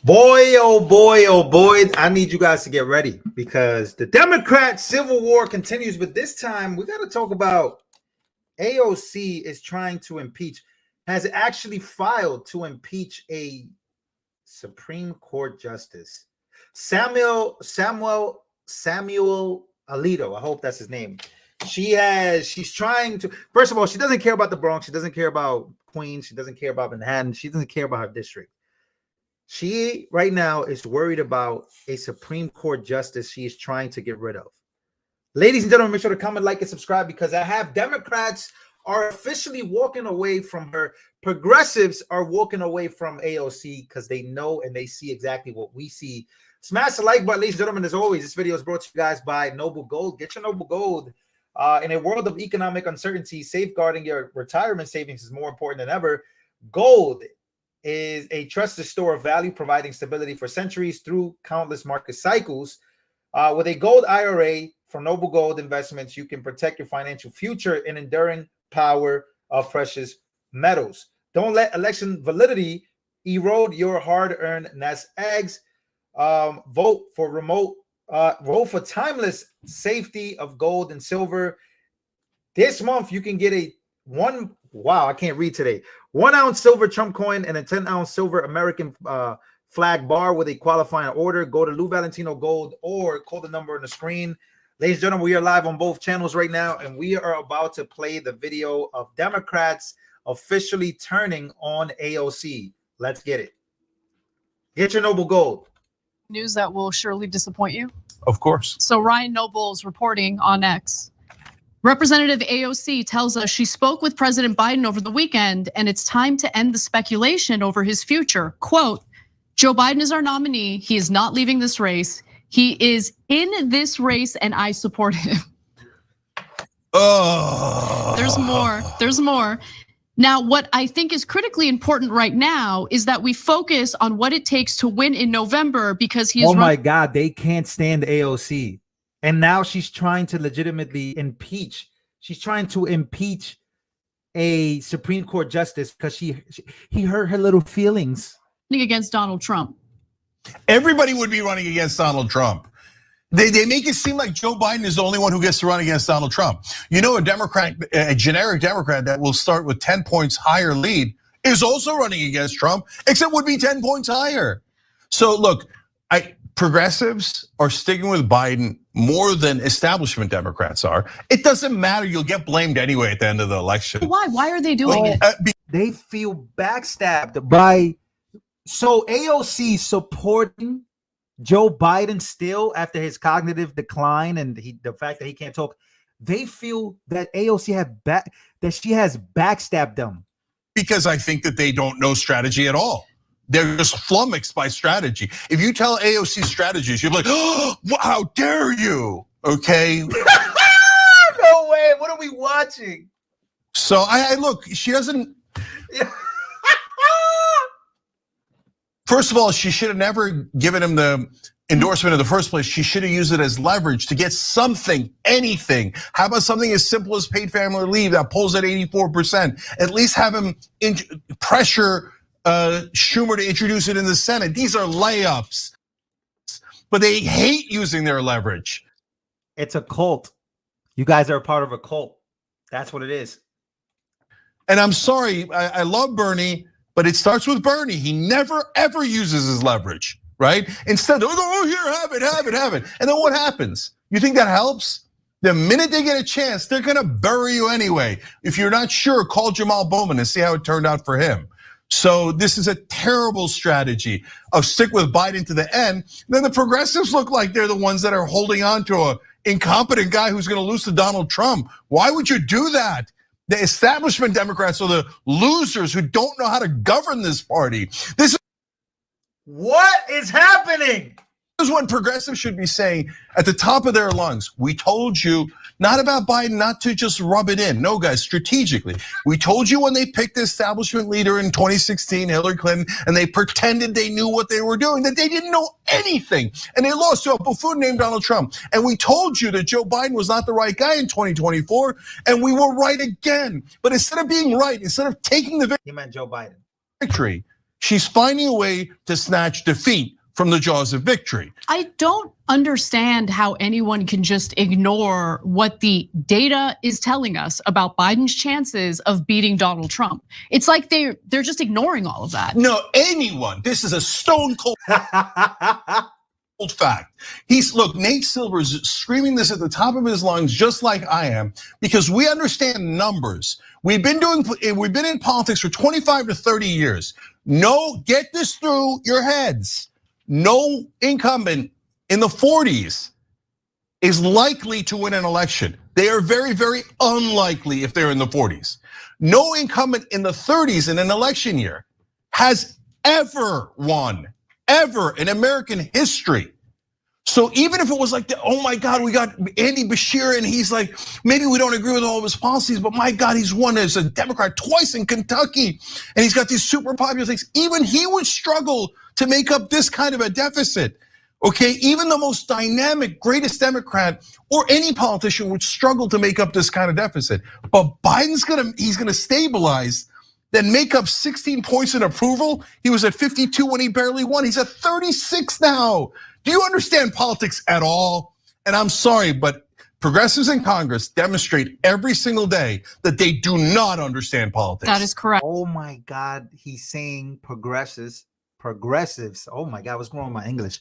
Boy, oh boy, oh boy, I need you guys to get ready because the Democrat civil war continues. But this time, we got to talk about AOC is trying to impeach, has actually filed to impeach a Supreme Court justice, Samuel Alito. I hope that's his name. She's trying to. First of all, she doesn't care about the Bronx. She doesn't care about Queens. She doesn't care about Manhattan. She doesn't care about her district. She right now is worried about a Supreme Court justice she is trying to get rid of. Ladies and gentlemen, make sure to comment, like, and subscribe because I have Democrats are officially walking away from her. Progressives are walking away from AOC because they know and they see exactly what we see. Smash the like button, ladies and gentlemen. As always, this video is brought to you guys by Noble Gold. Get your Noble Gold. In a world of economic uncertainty, safeguarding your retirement savings is more important than ever. Gold is a trusted store of value, providing stability for centuries through countless market cycles. With a gold IRA from Noble Gold Investments, you can protect your financial future in enduring power of precious metals. Don't let election validity erode your hard-earned nest eggs. Vote for timeless safety of gold and silver. This month, you can get a I can't read today. 1 ounce silver Trump coin and a 10-ounce silver American flag bar with a qualifying order. Go to Lou Valentino Gold or call the number on the screen. Ladies and gentlemen, we are live on both channels right now, and we are about to play the video of Democrats officially turning on AOC. Let's get it. Get your Noble Gold. News that will surely disappoint you. Of course. So Ryan Noble's reporting on X. Representative AOC tells us she spoke with President Biden over the weekend, and it's time to end the speculation over his future. Quote, Joe Biden is our nominee. He is not leaving this race. He is in this race, and I support him. Oh. There's more. Now, what I think is critically important right now is that we focus on what it takes to win in November because he is. Oh my God, they can't stand AOC. And now she's trying to legitimately impeach. She's trying to impeach a Supreme Court justice because he hurt her little feelings. Against Donald Trump. Everybody would be running against Donald Trump. They make it seem like Joe Biden is the only one who gets to run against Donald Trump. You know, a generic Democrat that will start with 10 points higher lead is also running against Trump, except would be 10 points higher. So look, progressives are sticking with Biden more than establishment Democrats are. It doesn't matter, you'll get blamed anyway at the end of the election. Why? Why are they doing it? They feel backstabbed by, so AOC supporting Joe Biden still after his cognitive decline and the fact that he can't talk. They feel that AOC that she has backstabbed them. Because I think that they don't know strategy at all. They're just flummoxed by strategy. If you tell AOC strategies, you're like, oh, how dare you? Okay. No way. What are we watching? So I look, she doesn't. First of all, she should have never given him the endorsement in the first place. She should have used it as leverage to get something, anything. How about something as simple as paid family leave that pulls at 84%? At least have him pressure Schumer to introduce it in the Senate. These are layups, but they hate using their leverage. It's a cult. You guys are a part of a cult. That's what it is. And I'm sorry, I love Bernie, but it starts with Bernie. He never ever uses his leverage, right? Instead, oh, here, have it. And then what happens? You think that helps? The minute they get a chance, they're gonna bury you anyway. If you're not sure, call Jamal Bowman and see how it turned out for him. So this is a terrible strategy of stick with Biden to the end. Then the progressives look like they're the ones that are holding on to an incompetent guy who's gonna lose to Donald Trump. Why would you do that? The establishment Democrats are the losers who don't know how to govern this party. What is happening? This is what progressives should be saying at the top of their lungs. We told you not about Biden, not to just rub it in. No, guys, strategically. We told you when they picked the establishment leader in 2016, Hillary Clinton, and they pretended they knew what they were doing, that they didn't know anything. And they lost to a buffoon named Donald Trump. And we told you that Joe Biden was not the right guy in 2024, and we were right again. But instead of being right, instead of taking the he meant Joe Biden. victory, She's finding a way to snatch defeat from the jaws of victory. I don't understand how anyone can just ignore what the data is telling us about Biden's chances of beating Donald Trump. It's like they're just ignoring all of that. No, anyone. This is a stone cold fact. Look, Nate Silver is screaming this at the top of his lungs, just like I am, because we understand numbers. We've been in politics for 25 to 30 years. No, get this through your heads. No incumbent in the 40s is likely to win an election. They are very, very unlikely if they're in the 40s. No incumbent in the 30s in an election year has ever won, ever in American history. So even if it was like, oh my God, we got Andy Bashir and he's like, maybe we don't agree with all of his policies, but my God, he's won as a Democrat twice in Kentucky. And he's got these super popular things. Even he would struggle to make up this kind of a deficit. Okay, even the most dynamic, greatest Democrat or any politician would struggle to make up this kind of deficit. But Biden's gonna stabilize, then make up 16 points in approval. He was at 52 when he barely won. He's at 36 now. Do you understand politics at all? And I'm sorry, but progressives in Congress demonstrate every single day that they do not understand politics. That is correct. Oh my God, he's saying progressives. Oh my God, what's going on with my English?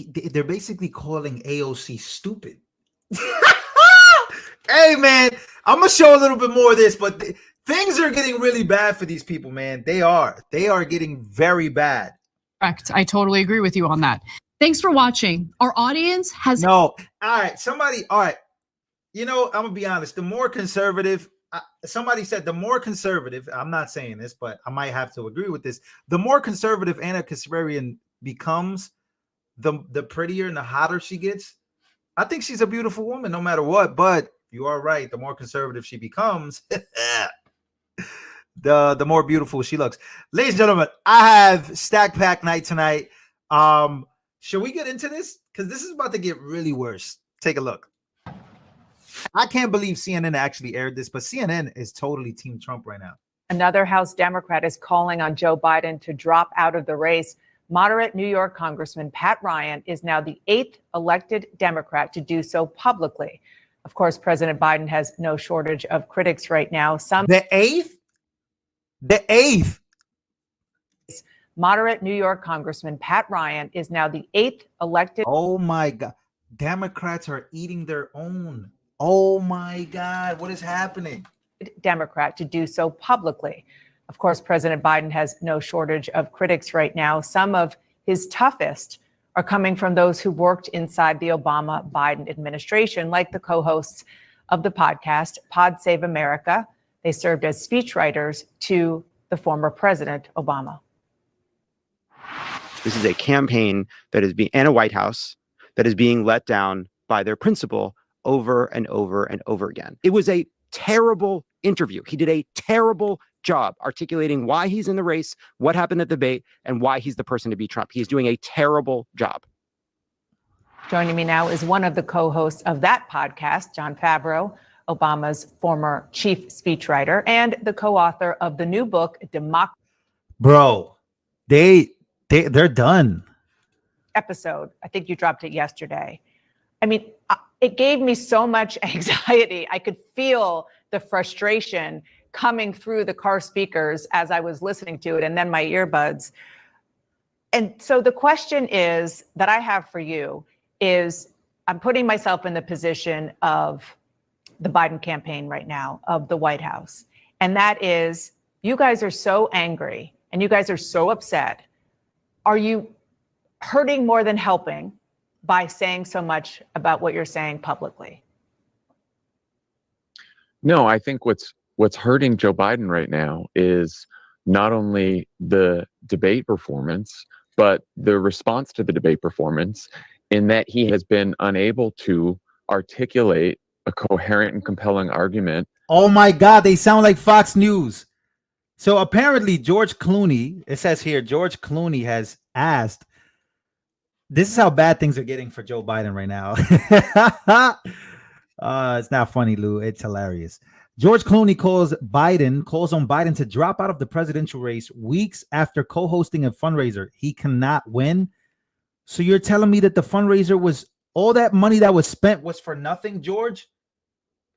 They're basically calling AOC stupid. Hey man, I'm gonna show a little bit more of this, but things are getting really bad for these people, man. They are getting very bad. Correct. I totally agree with you on that. Thanks for watching. Our audience has no. All right, all right. You know, I'm gonna be honest. The more conservative, somebody said the more conservative. I'm not saying this, but I might have to agree with this. The more conservative Anna Kasparian becomes, the prettier and the hotter she gets. I think she's a beautiful woman, no matter what. But you are right. The more conservative she becomes, the more beautiful she looks. Ladies and gentlemen, I have Stack Pack night tonight. Should we get into this? Because this is about to get really worse. Take a look. I can't believe CNN actually aired this, but CNN is totally Team Trump right now. Another House Democrat is calling on Joe Biden to drop out of the race. Moderate New York Congressman Pat Ryan is now the 8th elected Democrat to do so publicly. Of course, President Biden has no shortage of critics right now. The 8th? The 8th. Moderate New York Congressman Pat Ryan is now the 8th elected. Oh my God. Democrats are eating their own. Oh my God. What is happening? Democrat to do so publicly. Of course, President Biden has no shortage of critics right now. Some of his toughest are coming from those who worked inside the Obama-Biden administration, like the co-hosts of the podcast Pod Save America. They served as speechwriters to the former President Obama. This is a campaign that is being, and a White House that is being let down by their principal over and over and over again. It was a terrible interview. He did a terrible job articulating why he's in the race, what happened at the debate, and why he's the person to beat Trump. He's doing a terrible job. Joining me now is one of the co-hosts of that podcast, Jon Favreau, Obama's former chief speechwriter, and the co-author of the new book, Democracy. Bro, they're done. Episode. I think you dropped it yesterday. I mean, it gave me so much anxiety. I could feel the frustration coming through the car speakers as I was listening to it, and then my earbuds. And so the question is that I have for you is, I'm putting myself in the position of the Biden campaign right now, of the White House. And that is, you guys are so angry and you guys are so upset. Are you hurting more than helping by saying so much about what you're saying publicly? No, I think what's hurting Joe Biden right now is not only the debate performance, but the response to the debate performance, in that he has been unable to articulate a coherent and compelling argument. Oh my God, they sound like Fox News. So apparently George Clooney, it says here, George Clooney has asked, this is how bad things are getting for Joe Biden right now. It's not funny, Lou. It's hilarious. George Clooney calls on Biden to drop out of the presidential race weeks after co-hosting a fundraiser. He cannot win. So you're telling me that the fundraiser was all that money that was spent was for nothing, George?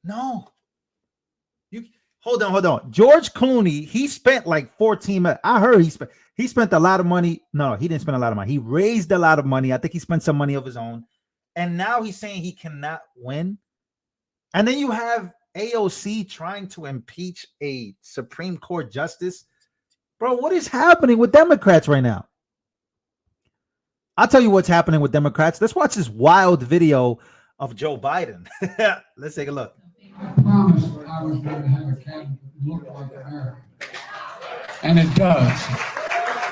No. You hold on. George Clooney, he spent like 14. I heard he spent a lot of money. No, he didn't spend a lot of money. He raised a lot of money. I think he spent some money of his own. And now he's saying he cannot win. And then you have AOC trying to impeach a Supreme Court justice. Bro, what is happening with Democrats right now? I'll tell you what's happening with Democrats. Let's watch this wild video of Joe Biden. Let's take a look. I promised I was going to have a cabinet that looked like America. And it does.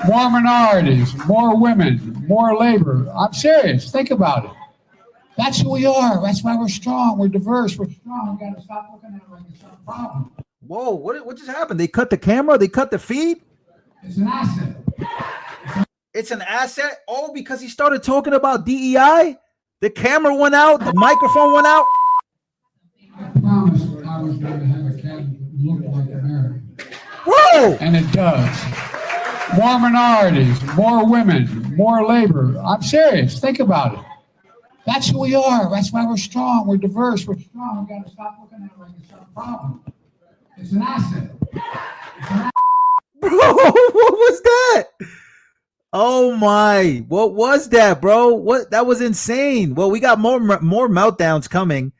More minorities, more women, more labor. I'm serious. Think about it. That's who we are. That's why we're strong. We're diverse. We're strong. We got to stop looking at it like it's not a problem. Whoa, what just happened? They cut the camera? They cut the feed? It's an asset. It's an asset? Oh, because he started talking about DEI? The camera went out? The microphone went out? I promised I was going to have a cabinet that looked like America. Whoa! And it does. More minorities, more women, more labor. I'm serious. Think about it. That's who we are. That's why we're strong. We're diverse. We're strong. We got to stop looking at it like it's not a problem. It's an asset. Bro, what was that? Oh my, what was that, bro? What? That was insane. Well, we got more meltdowns coming.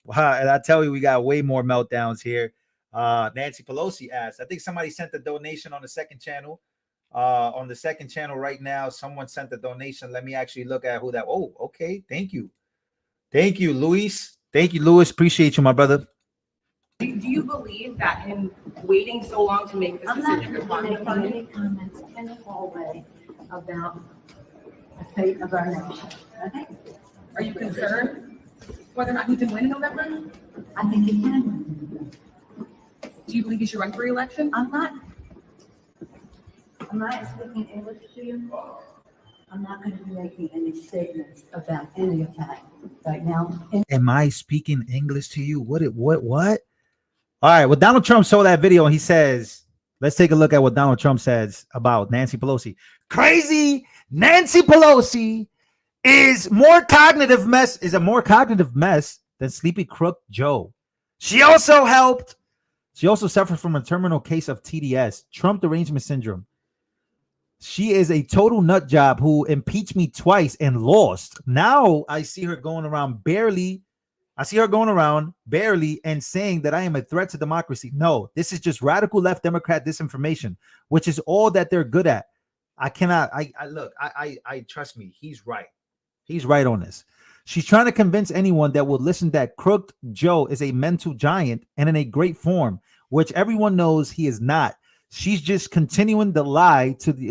Wow, and I tell you, we got way more meltdowns here. Nancy Pelosi asked, I think somebody sent a donation on the second channel. On the second channel right now, someone sent a donation. Let me actually look at who that. Oh, okay. Thank you, Luis. Thank you, Luis. Appreciate you, my brother. Do you believe that him waiting so long to make this decision? I'm not making any comments in the hallway about the fate of our nation. Okay? Are you concerned whether or not he can win in November? I think he can. Do you believe he should run for re-election? I'm not speaking English to you. I'm not going to be making any statements about any of that right now. Am I speaking English to you? What? All right. Well, Donald Trump saw that video and he says, let's take a look at what Donald Trump says about Nancy Pelosi. Crazy Nancy Pelosi is a more cognitive mess than Sleepy Crook Joe. She also suffered from a terminal case of TDS, Trump derangement syndrome. She is a total nut job who impeached me twice and lost. Now I see her going around barely and saying that I am a threat to democracy. No, this is just radical left Democrat disinformation, which is all that they're good at. I trust me. He's right. He's right on this. She's trying to convince anyone that will listen that Crooked Joe is a mental giant and in a great form, which everyone knows he is not. She's just continuing to lie to the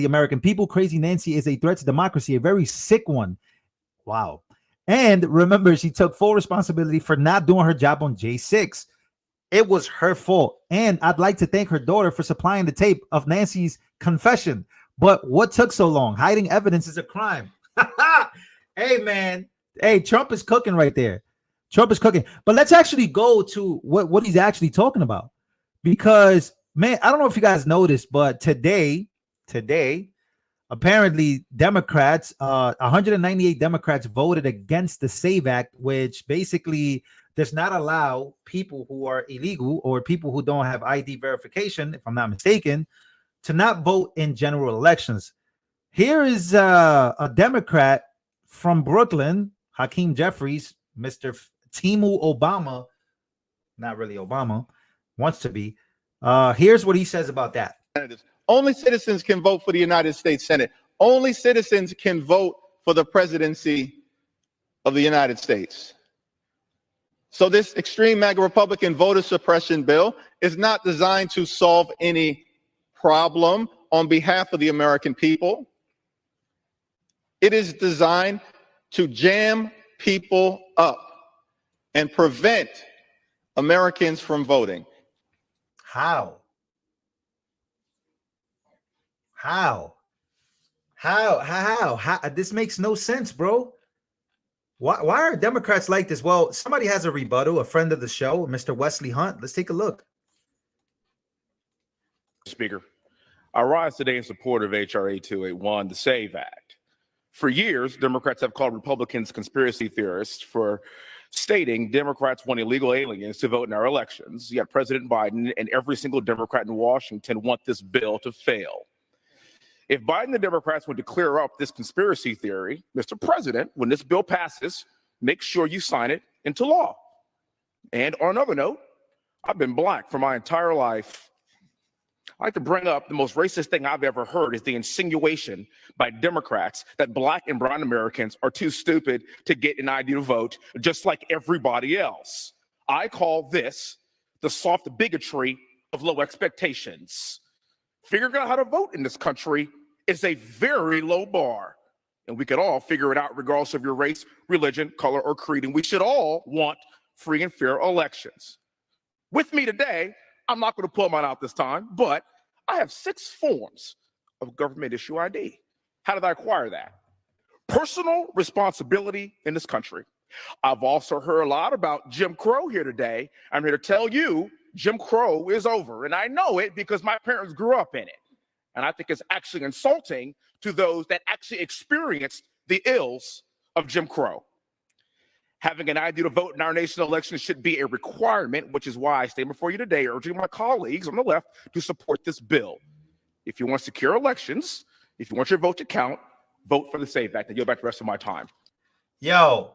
American people. Crazy Nancy is a threat to democracy, a very sick one. Wow. And remember, she took full responsibility for not doing her job on J6. It was her fault. And I'd like to thank her daughter for supplying the tape of Nancy's confession. But what took so long? Hiding evidence is a crime. Hey, man. Hey, Trump is cooking right there. Trump is cooking. But let's actually go to what he's actually talking about. Because, man, I don't know if you guys noticed, but today, apparently Democrats, 198 Democrats voted against the SAVE Act, which basically does not allow people who are illegal or people who don't have ID verification, if I'm not mistaken, to not vote in general elections. Here is a Democrat from Brooklyn, Hakeem Jeffries, Mr. Timu Obama, not really Obama, wants to be. Here's what he says about that. Only citizens can vote for the United States Senate. Only citizens can vote for the presidency of the United States. So this extreme MAGA Republican voter suppression bill is not designed to solve any problem on behalf of the American people. It is designed to jam people up and prevent Americans from voting. How? This makes no sense, bro. Why are Democrats like this? Well, somebody has a rebuttal, a friend of the show, Mr. Wesley Hunt. Let's take a look. Speaker, I rise today in support of H.R. 8281, the SAVE Act. For years, Democrats have called Republicans conspiracy theorists for stating Democrats want illegal aliens to vote in our elections, yet President Biden and every single Democrat in Washington want this bill to fail. If Biden and the Democrats want to clear up this conspiracy theory, Mr. President, when this bill passes, make sure you sign it into law. And on another note, I've been black for my entire life. I like to bring up the most racist thing I've ever heard is the insinuation by Democrats that black and brown Americans are too stupid to get an ID to vote, just like everybody else. I call this the soft bigotry of low expectations. Figuring out how to vote in this country is a very low bar, and we could all figure it out regardless of your race, religion, color, or creed, and we should all want free and fair elections. With me today, I'm not going to pull mine out this time, but I have 6 forms of government issue ID. How did I acquire that? Personal responsibility in this country. I've also heard a lot about Jim Crow here today. I'm here to tell you Jim Crow is over, and I know it because my parents grew up in it. And I think it's actually insulting to those that actually experienced the ills of Jim Crow. Having an ID to vote in our nation's elections should be a requirement, which is why I stand before you today urging my colleagues on the left to support this bill. If you want secure elections, if you want your vote to count, vote for the SAVE Act. And yield back the rest of my time. Yo,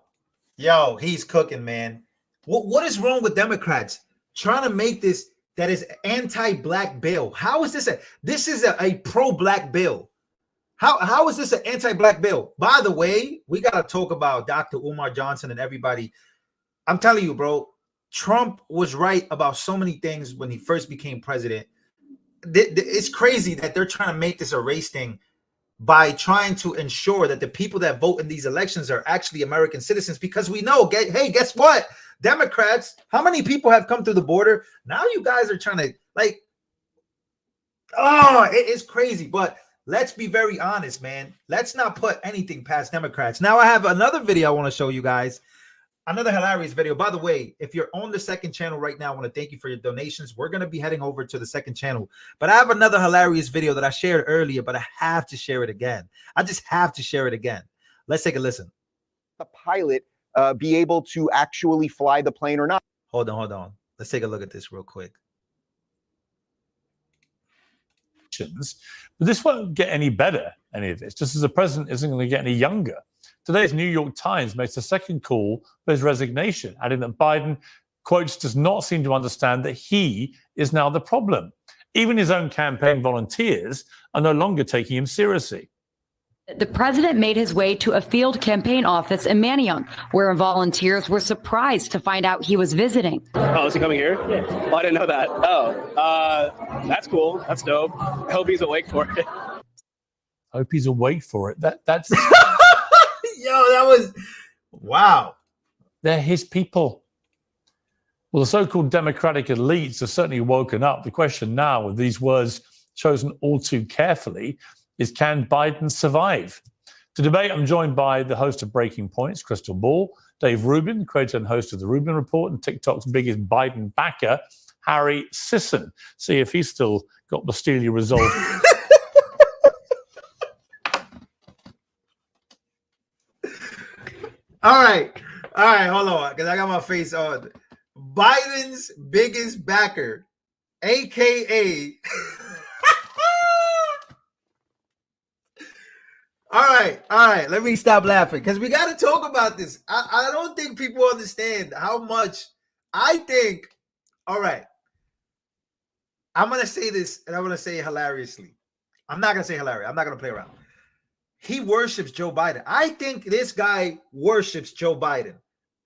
he's cooking, man. What is wrong with Democrats trying to make this that is anti-black bill? How is this this is a pro-black bill? How is this an anti-black bill? By the way, we got to talk about Dr. Umar Johnson and everybody. I'm telling you, bro, Trump was right about so many things when he first became president. It's crazy that they're trying to make this a race thing by trying to ensure that the people that vote in these elections are actually American citizens, because we know, hey, guess what? Democrats, how many people have come through the border? Now you guys are trying to it's crazy. But let's be very honest, man. Let's not put anything past Democrats. Now I have another video I want to show you guys. Another hilarious video. By the way, if you're on the second channel right now, I want to thank you for your donations. We're going to be heading over to the second channel. But I have another hilarious video that I shared earlier, but I have to share it again. I just have to share it again. Let's take a listen. The pilot be able to actually fly the plane or not. Hold on. Let's take a look at this real quick. But this won't get any better, any of this, just as the president isn't going to get any younger. Today's New York Times makes a second call for his resignation, adding that Biden, quotes, does not seem to understand that he is now the problem. Even his own campaign volunteers are no longer taking him seriously. The president made his way to a field campaign office in Manayunk, where volunteers were surprised to find out he was visiting. Oh, is he coming here? Yeah. Oh, I didn't know that. Oh, that's cool. That's dope. I hope he's awake for it. Hope he's awake for it. That's Yo, that was wow. They're his people. Well, the so-called Democratic elites have certainly woken up. The question now, with these words chosen all too carefully, is can Biden survive? To debate, I'm joined by the host of Breaking Points, Crystal Ball, Dave Rubin, creator and host of The Rubin Report, and TikTok's biggest Biden backer, Harry Sisson. See if he's still got the steely resolve. All right, hold on, because I got my face on. Biden's biggest backer, aka All right. Let me stop laughing because we got to talk about this. I don't think people understand how much I think. All right. I'm going to say this, and I'm going to say it hilariously. I'm not going to say hilarious. I'm not going to play around. He worships Joe Biden. I think this guy worships Joe Biden.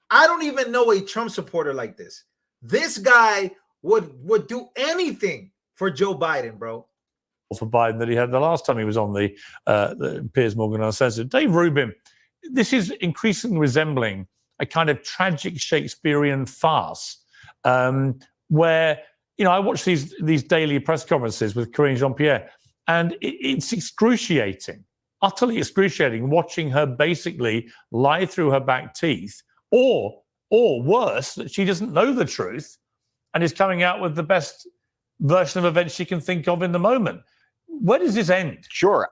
I don't even know a Trump supporter like this. This guy would do anything for Joe Biden, bro. For Biden that he had the last time he was on the Piers Morgan Uncensored. Dave Rubin, this is increasingly resembling a kind of tragic Shakespearean farce where, I watch these daily press conferences with Karine Jean-Pierre, and it's excruciating. utterly excruciating watching her basically lie through her back teeth, or worse, that she doesn't know the truth and is coming out with the best version of events she can think of in the moment. Where does this end? Sure.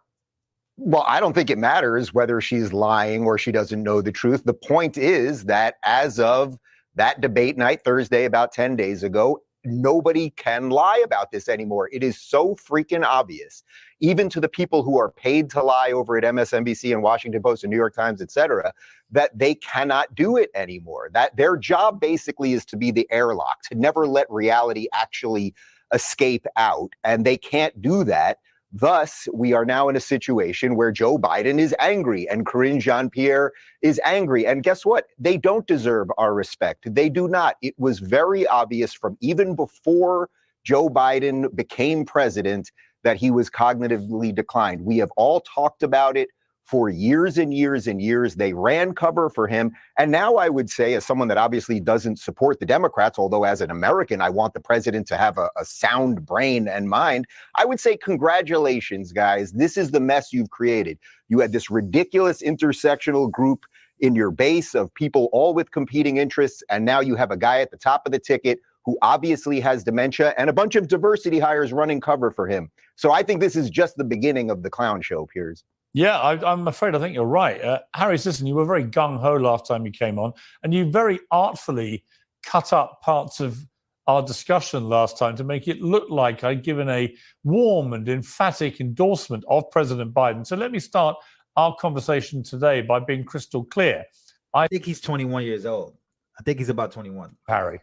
Well, I don't think it matters whether she's lying or she doesn't know the truth. The point is that as of that debate night Thursday, about 10 days ago, nobody can lie about this anymore. It is so freaking obvious, even to the people who are paid to lie over at MSNBC and Washington Post and New York Times, et cetera, that they cannot do it anymore. That their job basically is to be the airlock, to never let reality actually escape out. And they can't do that. Thus, we are now in a situation where Joe Biden is angry and Karine Jean-Pierre is angry. And guess what? They don't deserve our respect. They do not. It was very obvious from even before Joe Biden became president that he was cognitively declined. We have all talked about it for years and years and years. They ran cover for him. And now I would say, as someone that obviously doesn't support the Democrats, although as an American, I want the president to have a sound brain and mind, I would say, congratulations, guys. This is the mess you've created. You had this ridiculous intersectional group in your base of people all with competing interests. And now you have a guy at the top of the ticket who obviously has dementia and a bunch of diversity hires running cover for him. So I think this is just the beginning of the clown show, Piers. Yeah, I'm afraid I think you're right. Harris, listen, you were very gung-ho last time you came on, and you very artfully cut up parts of our discussion last time to make it look like I'd given a warm and emphatic endorsement of President Biden. So let me start our conversation today by being crystal clear. I think he's 21 years old. I think he's about 21. Harry.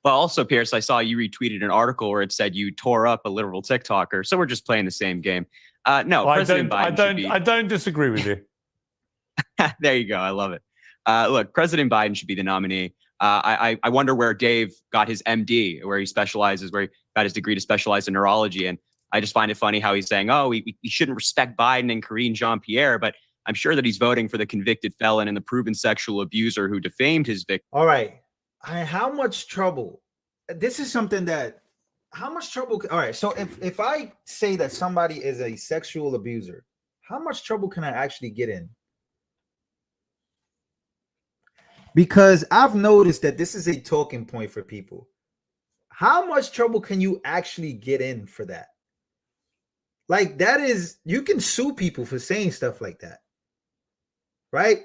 Well, also, Pierce, I saw you retweeted an article where it said you tore up a literal TikToker. So we're just playing the same game. No, President Biden I don't disagree with you. There you go. I love it. Look, President Biden should be the nominee. I wonder where Dave got his MD, where he got his degree to specialize in neurology. And I just find it funny how he's saying, oh, we shouldn't respect Biden and Karine Jean-Pierre, but I'm sure that he's voting for the convicted felon and the proven sexual abuser who defamed his victim. All right. How much trouble? This is something that, how much trouble? All right. So if I say that somebody is a sexual abuser, how much trouble can I actually get in? Because I've noticed that this is a talking point for people. How much trouble can you actually get in for that? Like, that is, you can sue people for saying stuff like that, right?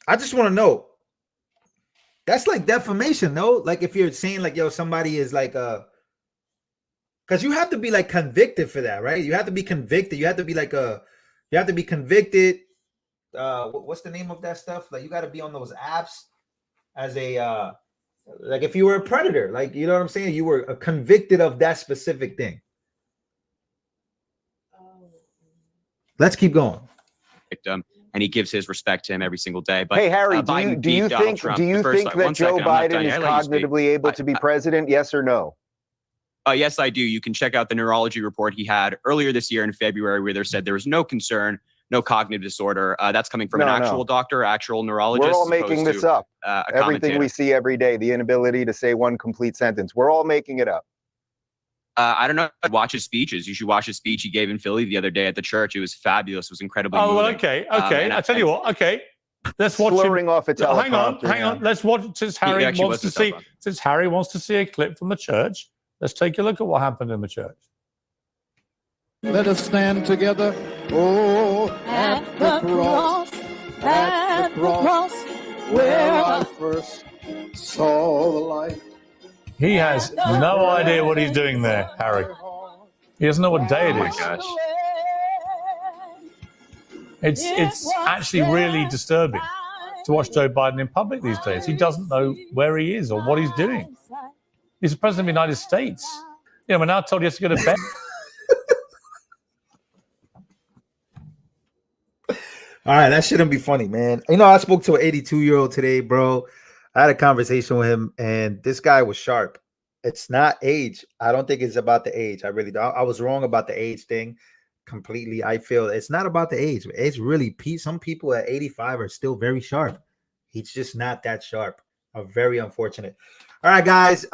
I just want to know. That's like defamation, no? Like, if you're saying like, yo, somebody is like because you have to be like convicted for that, right? You have to be convicted. You have to be like you have to be convicted. What's the name of that stuff? Like, you got to be on those apps as a like, if you were a predator, like, you know what I'm saying? You were convicted of that specific thing. Let's keep going. Victim. And he gives his respect to him every single day. But hey, Harry, do you think that Joe Biden is cognitively able to be president? Yes or no? Yes, I do. You can check out the neurology report he had earlier this year in February, where there said there was no concern, no cognitive disorder. That's coming from an actual doctor, actual neurologist. We're all making this up. Everything we see every day, the inability to say one complete sentence. We're all making it up. I don't know. Watch his speeches. You should watch his speech he gave in Philly the other day at the church. It was fabulous. It was incredibly moving. Well, okay. I tell you what. Okay, let's watch him. Off a teleprompter. Hang on. Let's watch. Since Harry wants to see a clip from the church, let's take a look at what happened in the church. Let us stand together. Oh, at the cross, where I first saw the light. He has no idea what he's doing there, Harry. He doesn't know what day it is. Oh my gosh. It's actually really disturbing to watch Joe Biden in public these days. He doesn't know where he is or what he's doing. He's the president of the United States. You know, we're now told he has to go to bed. All right, that shouldn't be funny, man. You know, I spoke to an 82-year-old today, bro. I had a conversation with him, and this guy was sharp. It's not age. I don't think it's about the age. I really don't. I was wrong about the age thing completely. I feel it's not about the age. It's really, some people at 85 are still very sharp. He's just not that sharp. Very unfortunate. All right, guys.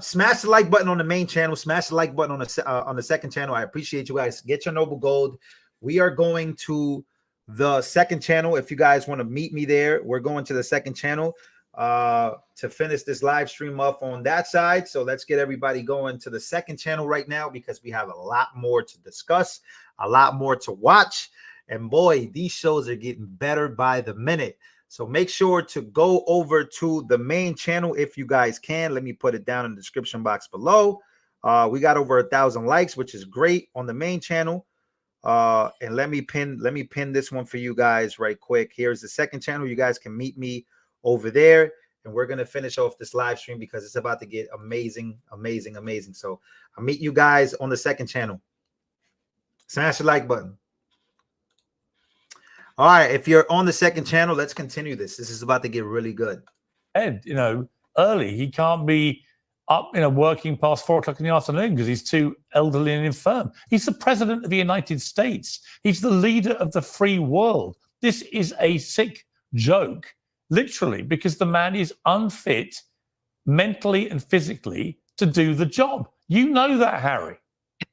Smash the like button on the main channel. Smash the like button on the second channel. I appreciate you guys. Get your noble gold. We are going to the second channel. If you guys want to meet me there, we're going to the second channel to finish this live stream up on that side. So let's get everybody going to the second channel right now, because we have a lot more to discuss, a lot more to watch. And boy, these shows are getting better by the minute. So make sure to go over to the main channel if you guys can. Let me put it down in the description box below. We got over 1,000 likes, which is great on the main channel. And let me pin this one for you guys right quick. Here's the second channel. You guys can meet me over there, and we're gonna finish off this live stream because it's about to get amazing, amazing, amazing. So I'll meet you guys on the second channel. Smash the like button. All right, if you're on the second channel, let's continue this. This is about to get really good. Ed, early. He can't be up, working past 4 o'clock in the afternoon because he's too elderly and infirm. He's the president of the United States. He's the leader of the free world. This is a sick joke, literally, because the man is unfit mentally and physically to do the job. You know that, Harry.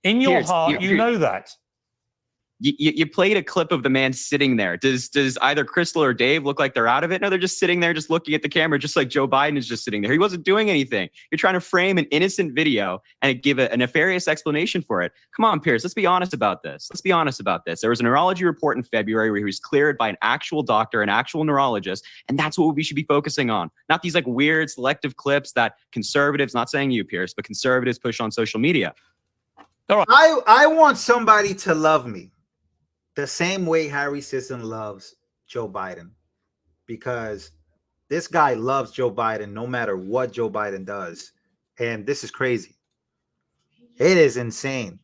In your heart, you know that. You played a clip of the man sitting there. Does either Crystal or Dave look like they're out of it? No, they're just sitting there, just looking at the camera, just like Joe Biden is just sitting there. He wasn't doing anything. You're trying to frame an innocent video and give a nefarious explanation for it. Come on, Pierce, let's be honest about this. Let's be honest about this. There was a neurology report in February where he was cleared by an actual doctor, an actual neurologist, and that's what we should be focusing on. Not these like weird selective clips that conservatives, not saying you, Pierce, but conservatives push on social media. All right. I want somebody to love me the same way Harry Sisson loves Joe Biden, because this guy loves Joe Biden no matter what Joe Biden does. And this is crazy. It is insane.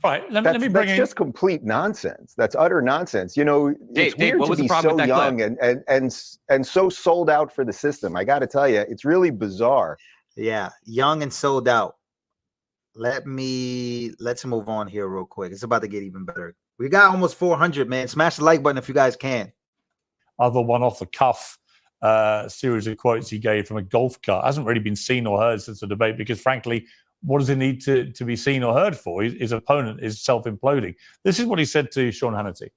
All right, let me bring that's just complete nonsense. That's utter nonsense. It's weird to be so young and so sold out for the system. I got to tell you, it's really bizarre. Yeah, young and sold out. Let's move on here real quick. It's about to get even better. We got almost 400, man. Smash the like button if you guys can. Other one off the cuff series of quotes he gave from a golf cart hasn't really been seen or heard since the debate, because frankly, what does it need to be seen or heard for? His opponent is self-imploding. This is what he said to Sean Hannity.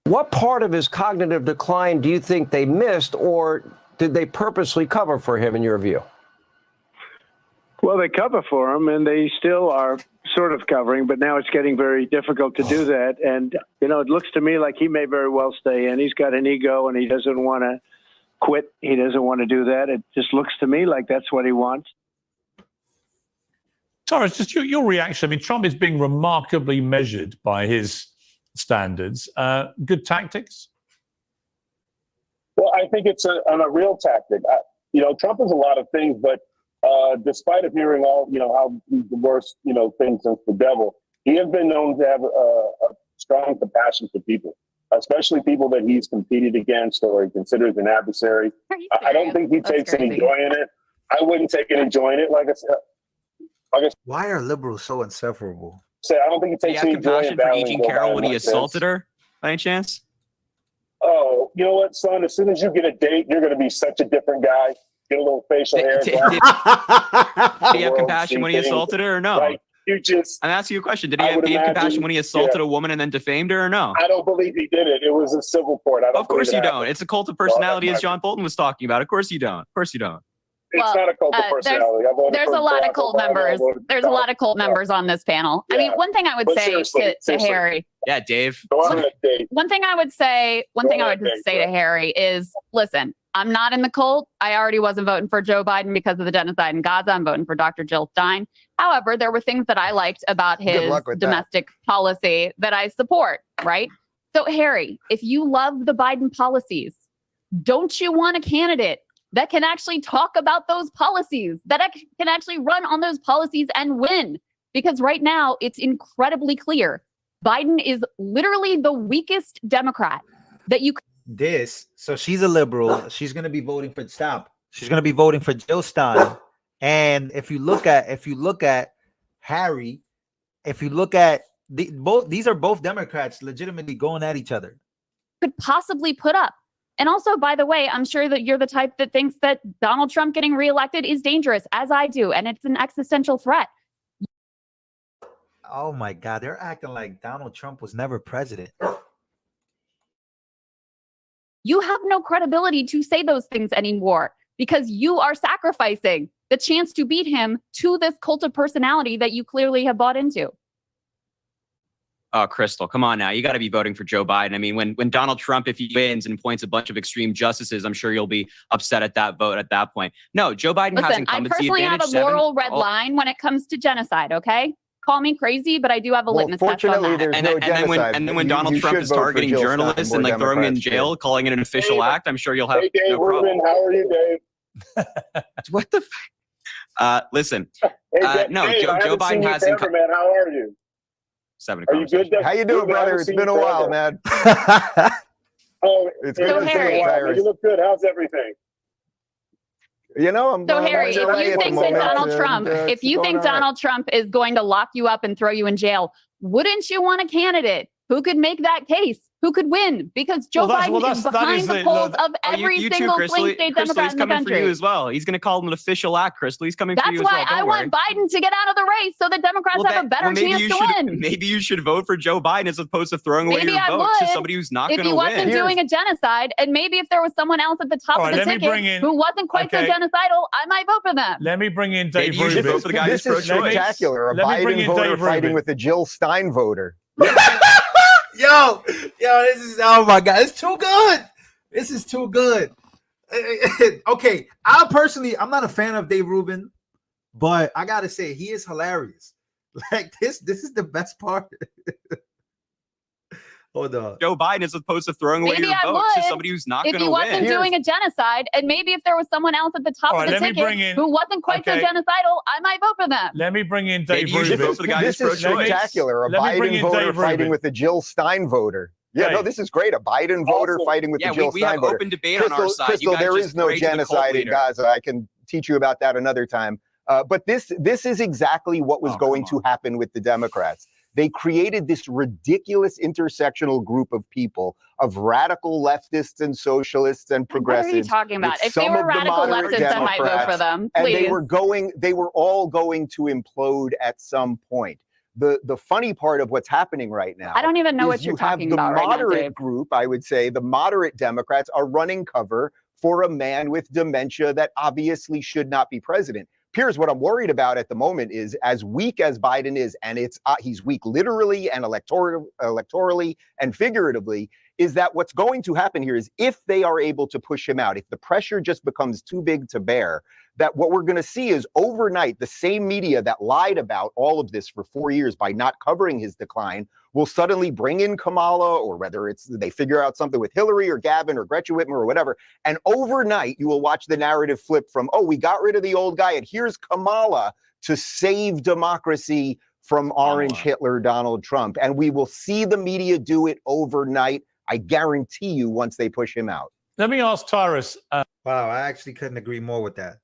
What part of his cognitive decline do you think they missed, or did they purposely cover for him, in your view? Well, they cover for him, and they still are sort of covering, but now it's getting very difficult to do that. And, it looks to me like he may very well stay in. He's got an ego, and he doesn't want to quit. He doesn't want to do that. It just looks to me like that's what he wants. Sorry, it's just your reaction. I mean, Trump is being remarkably measured by his standards. Good tactics? Well, I think it's a real tactic. Trump is a lot of things, but despite appearing all, how he's the worst, thing since the devil, he has been known to have a strong compassion for people, especially people that he's competed against or he considers an adversary. I don't think he takes any joy in it. I wouldn't take any joy in it. Like I said, why are liberals so insufferable? I don't think he takes any joy in battling Eugene Carroll when he assaulted her, by any chance? Oh, you know what, son? As soon as you get a date, you're going to be such a different guy. Get a little facial hair. Did he have compassion when he assaulted her or no? Like, I'm asking you a question. Did he have compassion when he assaulted a woman and then defamed her or no? I don't believe he did it. It was a civil court. Of course you don't. It's a cult of personality, as John Bolton was talking about. Of course you don't. Of course you don't. It's not a cult of personality. There's a lot of cult members. There's a lot of cult members on this panel. I mean, one thing I would say to Harry. Yeah, Dave. One thing I would say to Harry is, listen, I'm not in the cult. I already wasn't voting for Joe Biden because of the genocide in Gaza. I'm voting for Dr. Jill Stein. However, there were things that I liked about his domestic policy that I support, right? So, Harry, if you love the Biden policies, don't you want a candidate that can actually talk about those policies, that can actually run on those policies and win? Because right now, it's incredibly clear. Biden is literally the weakest Democrat that you could. So she's a liberal. She's going to be voting for She's going to be voting for Jill Stein. And if you look at Harry, if you look at these are both Democrats legitimately going at each other. Could possibly put up. And also, by the way, I'm sure that you're the type that thinks that Donald Trump getting reelected is dangerous, as I do, and it's an existential threat. Oh my God, they're acting like Donald Trump was never president. You have no credibility to say those things anymore because you are sacrificing the chance to beat him to this cult of personality that you clearly have bought into. Oh, Crystal, come on now. You got to be voting for Joe Biden. I mean, when Donald Trump, if he wins and appoints a bunch of extreme justices, I'm sure you'll be upset at that vote at that point. No, Joe Biden has Listen, I incumbency personally have advantage. a moral red line when it comes to genocide, okay? Call me crazy, but I do have a litmus test on that. There's no genocide. And then when Donald Trump is targeting journalists and like throwing them in jail, calling it an official act, I'm sure you'll have Hey, Dave no problem. Rubin, how are you, Dave? What the listen. Hey, No, Dave, I Joe haven't seen Biden you has forever, man. How are you? 7 Are you good? Dave? How you doing, Good, man. I brother? haven't It's seen been you a while, forever. man. Oh, It's hey, good to it's see been a you, while, man. Tyrus. You look good. How's everything? You know, I'm So I'm Harry, in if LA you at the think that moment, Donald and, Trump, if it's you going think all right. Donald Trump is going to lock you up and throw you in jail, wouldn't you want a candidate who could make that case, who could win? Because Joe Biden is behind the polls of every you too, single Crystal. swing state Crystal, Democrat he's in the coming for you country. as well. He's going to call him an official act, Crystal. He's coming for That's you as well. why Don't I worry. want Biden to get out of the race so that Democrats have a better chance to win. Maybe you should vote for Joe Biden as opposed to throwing away Maybe your I vote to would somebody who's not if going to he wasn't win. doing a genocide, and maybe if there was someone else at the top All of right, the let me bring ticket in- who wasn't quite so okay. genocidal, I might vote for them. Let me bring in Dave Maybe you should Rubin. vote for the guy This who's is pro-choice. spectacular. A Let me bring Biden in voter Dave fighting Rubin. with a Jill Stein voter. Yo, this is, oh my God, it's too good. This is too good. Okay, I'm not a fan of Dave Rubin, but I gotta say he is hilarious. Like this is the best part. Hold on. Joe Biden as opposed to throwing away Maybe your I vote would to somebody who's not if going he to wasn't win. doing a genocide, and maybe if there was someone else at the top All of right, the let me bring ticket in- who wasn't quite so okay. genocidal, I might vote for them. Let me bring in Dave Maybe you should Rubin. vote for the guy This who's is pro-choice. spectacular. A Let me bring Biden in voter Dave fighting Rubin. with a Jill Stein voter. Yeah, no, Dave. this is great. A Biden voter Awesome. fighting with Yeah, a Jill we Stein have voter. open debate on our side. You Crystal, guys there just is no pray to the cult genocide in leader. Gaza. I can teach you about that another time. But this is exactly what was going to happen with the Democrats. They created this ridiculous intersectional group of people, of radical leftists and socialists and What are you progressives. talking about? with If they some were of the radical moderate leftists, I might vote for Democrats, them. and Please. they were all going to implode at some point. The funny part of what's happening right now, I don't even know is what you're you have talking the about right now, moderate Dave. group, I would say, the moderate Democrats are running cover for a man with dementia that obviously should not be president. Here's what I'm worried about at the moment is, as weak as Biden is, and he's weak literally and electorally and figuratively, is that what's going to happen here is if they are able to push him out, if the pressure just becomes too big to bear, that what we're going to see is overnight, the same media that lied about all of this for 4 years by not covering his decline will suddenly bring in Kamala, or whether it's they figure out something with Hillary or Gavin or Gretchen Whitmer or whatever. And overnight, you will watch the narrative flip from, oh, we got rid of the old guy and here's Kamala to save democracy from orange Hitler Donald Trump. And we will see the media do it overnight. I guarantee you once they push him out. Let me ask Tyrus. Wow, I actually couldn't agree more with that.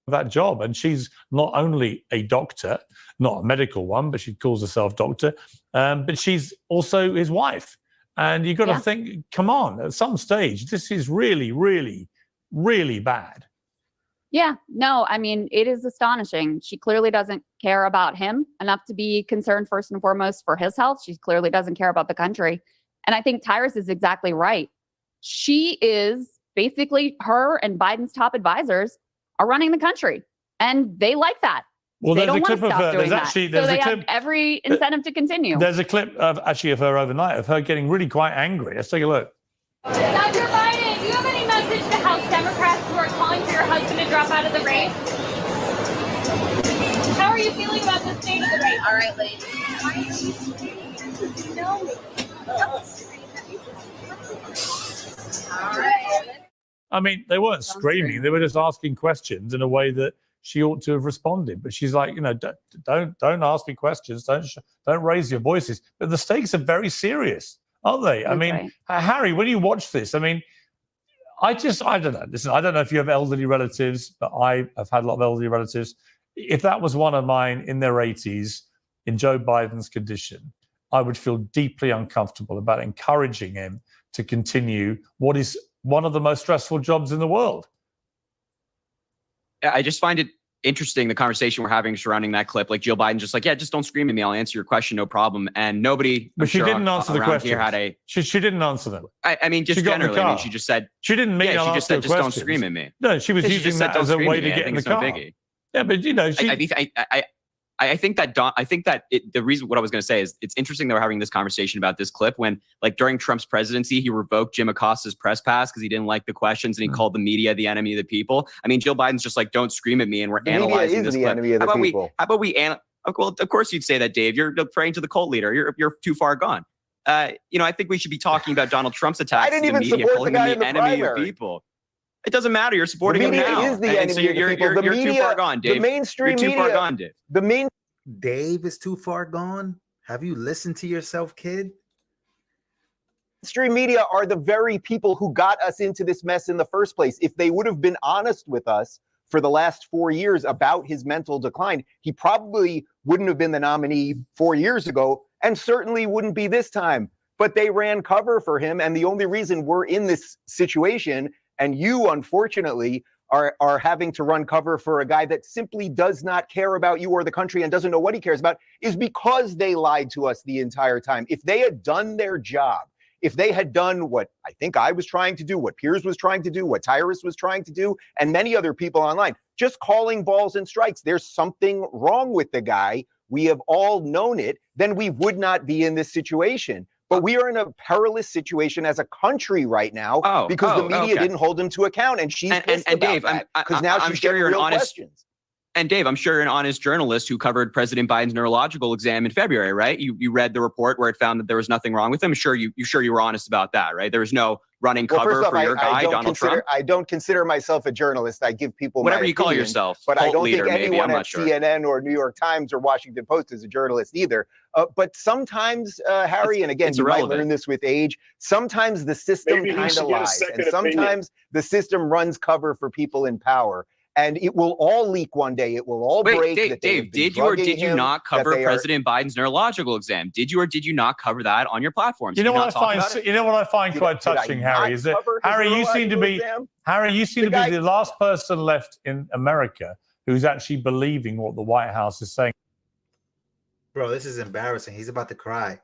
That job, and she's not only a doctor, not a medical one, but she calls herself doctor, but she's also his wife. And you got to think, come on, at some stage, this is really, really, really bad. Yeah, no, I mean, it is astonishing. She clearly doesn't care about him enough to be concerned first and foremost for his health. She clearly doesn't care about the country. And I think Tyrus is exactly right. She is basically, her and Biden's top advisors are running the country, and they like that. Well, they there's don't a want to clip of stop her. doing There's that. actually So there's they a have clip. every incentive to continue. There's a clip of her overnight of her getting really quite angry. Let's take a look. Dr. Biden, do you have any message to House Democrats who are calling for your husband to drop out of the race? How are you feeling about the state of the race? All right, ladies. Why are you screaming? No. All right. I mean, they weren't screaming; they were just asking questions in a way that she ought to have responded. But she's like, don't ask me questions, don't raise your voices. But the stakes are very serious, aren't they? I mean, Harry, when you watch this, I mean, I don't know. Listen, I don't know if you have elderly relatives, but I have had a lot of elderly relatives. If that was one of mine in their 80s, in Joe Biden's condition, I would feel deeply uncomfortable about encouraging him to continue what is one of the most stressful jobs in the world. I just find it interesting, the conversation we're having surrounding that clip. Like Jill Biden just like, yeah, just don't scream at me. I'll answer your question. No problem. And nobody, But she didn't answer the question. She didn't answer them. I mean, just generally, I mean, she just said, she didn't mean yeah, she just said, just don't questions. scream at me. No, she was Yeah, using that as a way to get in the car. Yeah, but you know, I think that the reason what I was going to say is it's interesting that we're having this conversation about this clip when, like, during Trump's presidency, he revoked Jim Acosta's press pass because he didn't like the questions and he called the media the enemy of the people. I mean, Jill Biden's just like, don't scream at me, and we're analyzing this clip. Enemy of the people. How about we well, of course you'd say that, Dave. You're praying to the cult leader. You're too far gone. I think we should be talking about Donald Trump's attacks to the media, calling him the enemy of people. It doesn't matter. You're supporting him now. Is the enemy so of the people. You're too far gone, Dave. The mainstream you're too media, far gone, Dave. Dave is too far gone. Have you listened to yourself, kid? Mainstream media are the very people who got us into this mess in the first place. If they would have been honest with us for the last 4 years about his mental decline, he probably wouldn't have been the nominee 4 years ago, and certainly wouldn't be this time. But they ran cover for him, and the only reason we're in this situation, and you, unfortunately, are having to run cover for a guy that simply does not care about you or the country and doesn't know what he cares about, is because they lied to us the entire time. If they had done their job, if they had done what I think I was trying to do, what Piers was trying to do, what Tyrus was trying to do, and many other people online, just calling balls and strikes, there's something wrong with the guy, we have all known it, then we would not be in this situation. But we are in a perilous situation as a country right now because the media didn't hold him to account, and she's pissed about Dave, that because now she's getting real questions. And Dave, I'm sure you're an honest journalist who covered President Biden's neurological exam in February, right? You read the report where it found that there was nothing wrong with him. You were honest about that, right? There was no running cover for your guy, Donald Trump. I don't consider myself a journalist. I give people whatever my you call opinions, yourself, but I don't leader, think anyone at sure. CNN or New York Times or Washington Post is a journalist either. But sometimes, Harry, and again, you might learn this with age, sometimes the system kind of lies, and sometimes the system runs cover for people in power. And it will all leak one day. It will all break. Dave, did you or did you not cover President Biden's neurological exam? Did you or did you not cover that on your platforms? You know what I find quite touching, Harry, is that Harry, you seem to be the last person left in America who's actually believing what the White House is saying. Bro, this is embarrassing. He's about to cry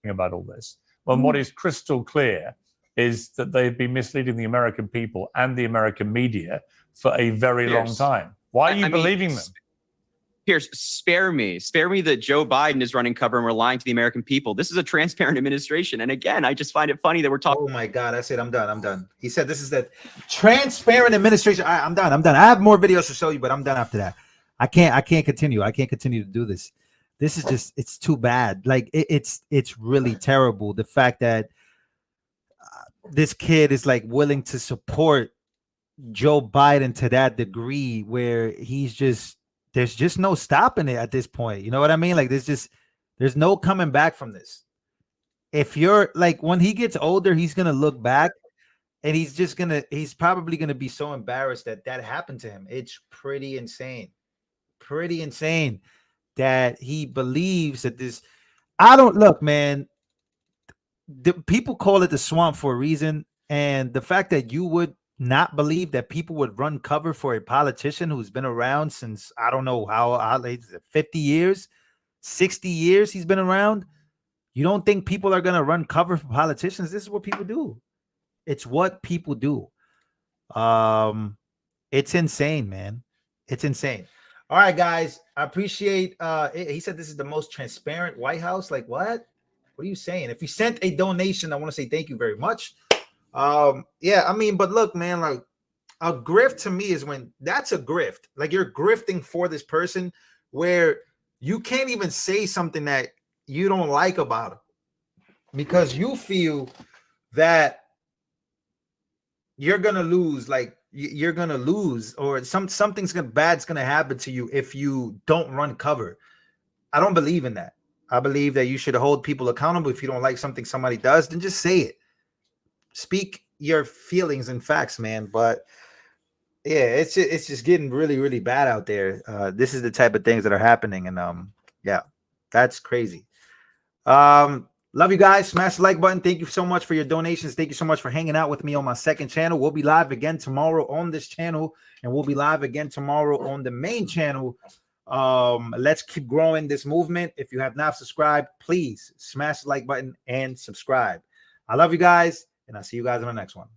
about all this. Well, what is crystal clear is that they've been misleading the American people and the American media for a very long time. Why are you believing them? Piers, spare me that Joe Biden is running cover and we're lying to the American people. This is a transparent administration. And again, I just find it funny that we're talking. Oh my God, that's it. I'm done. He said this is the transparent administration. I'm done. I have more videos to show you, but I'm done after that. I can't continue. I can't continue to do this. This is just, it's too bad. Like it's really terrible. The fact that this kid is like willing to support Joe Biden to that degree where there's just no stopping it at this point. You know what I mean? Like there's no coming back from this. If you're like, when he gets older, he's going to look back and he's probably going to be so embarrassed that happened to him. It's pretty insane that he believes that this, look, man, the people call it the swamp for a reason. And the fact that you would not believe that people would run cover for a politician who's been around since, I don't know how 50 years, 60 years he's been around. You don't think people are going to run cover for politicians? This is what people do. It's what people do. It's insane, man. It's insane. All right, guys. I appreciate he said this is the most transparent White House. Like, what? What are you saying? If you sent a donation, I want to say thank you very much. Yeah, I mean, but look, man, like a grift to me is when that's a grift. Like you're grifting for this person where you can't even say something that you don't like about him because you feel that you're gonna lose, like you're gonna lose, or something's bad's gonna happen to you if you don't run cover. I don't believe in that. I believe that you should hold people accountable. If you don't like something somebody does, then just say it. Speak your feelings and facts, man. But yeah, it's just getting really, really bad out there. This is the type of things that are happening, and yeah, that's crazy. Love you guys. Smash the like button. Thank you so much for your donations. Thank you so much for hanging out with me on my second channel. We'll be live again tomorrow on this channel, and we'll be live again tomorrow on the main channel. Let's keep growing this movement. If you have not subscribed, please smash the like button and subscribe. I love you guys, and I'll see you guys in the next one.